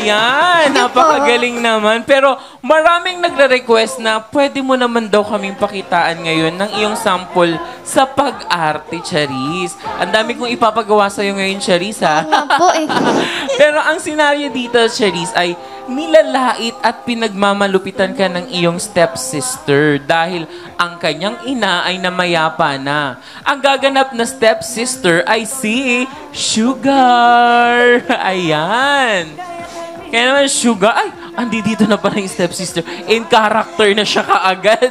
Ayan, napakagaling naman. Pero maraming nagre-request na pwede mo naman daw kaming pakitaan ngayon ng iyong sample sa pag-arte, Charis. Ang dami kong ipapagawa sa'yo ngayon, Charis, ha? Nga po eh. Pero ang senaryo dito, Charis, ay nilalait at pinagmamalupitan ka ng iyong stepsister dahil ang kanyang ina ay namayapa na. Ang gaganap na stepsister ay si Sugar. Ayan. Kaya naman, Sugar, ay, andi dito na pala yung stepsister. In character na siya kaagad.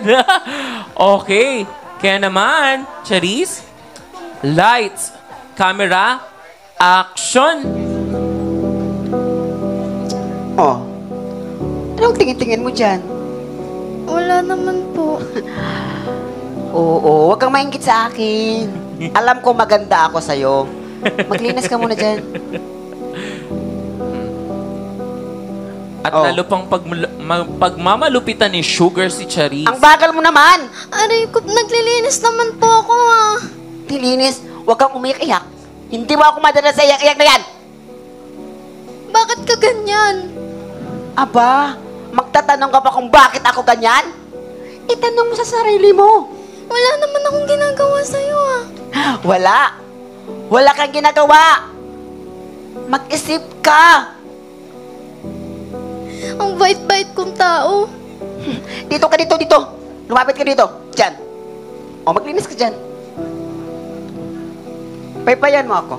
Okay. Kaya naman, Charis, lights, camera, action. Oh, anong tingin-tingin mo dyan? Wala naman po. Oo, huwag kang maingit sa akin. Alam ko maganda ako sa'yo. Maglinis ka muna dyan. At lalo pang pagmamalupitan ni Sugar si Charis. Ang bagal mo naman! Aray ko, naglilinis naman po ako ah. Tilinis, huwag kang umiyak-iyak. Hindi mo ako madala sa iyak-iyak na yan! Bakit ka ganyan? Aba, magtatanong ka pa kung bakit ako ganyan? Itanong mo sa sarili mo. Wala naman akong ginagawa sa'yo ah. Wala. Wala kang ginagawa. Mag-isip ka. Ang bait-bait kong tao. Dito ka dito, dito. Lumapit ka dito. Diyan. O, maglinis ka dyan. Paypayan mo ako.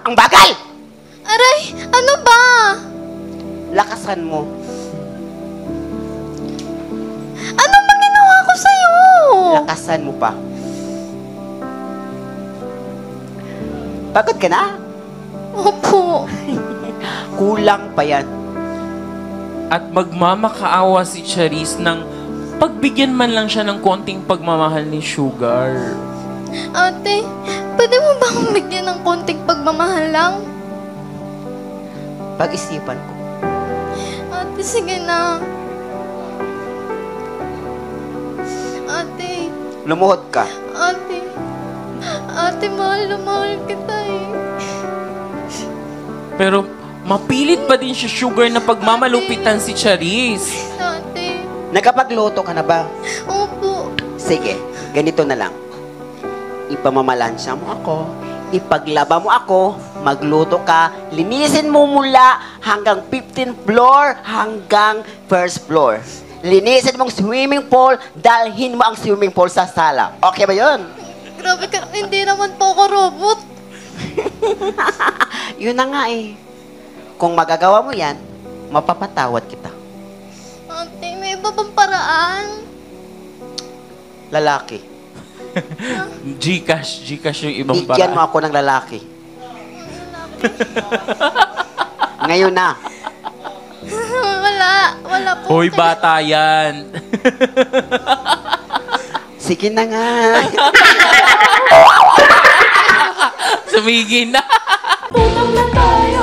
Ang bagal! Aray, ano ba? Lakasan mo. Ano bang ginawa ko sa'yo? Lakasan mo pa. Pagod ka na? Opo. Kulang pa yan. At magmamakaawa si Charis ng pagbigyan man lang siya ng konting pagmamahal ni Sugar. Ate, pwede mo ba akong bigyan ng konting pagmamahal lang? Pag-isipan ko. Ate, sige na. Ate, Lumuhod ka. ate. Ate, mahal na mahal kita eh. Pero mapilit pa din si Sugar na pagmamalupitan si Charis. Ate. Nakapagluto ka na ba? Opo. Sige, ganito na lang. Ipamamalansya mo ako, ipaglaba mo ako, magluto ka, linisin mo mula hanggang 15th floor hanggang 1st floor. Linisin mong swimming pool, dalhin mo ang swimming pool sa sala. Okay ba yun? Grabe ka, hindi naman po ako robot. Yun na nga eh. Kung magagawa mo yan, mapapatawad kita. Ate, may iba bang paraan? Lalaki. Gcash yung ibang Bigyan mo paraan. ako ng lalaki. Ngayon na. Wala po. Hoy, bata yan. Sige na nga. Sumigin na. Tutong na tayo.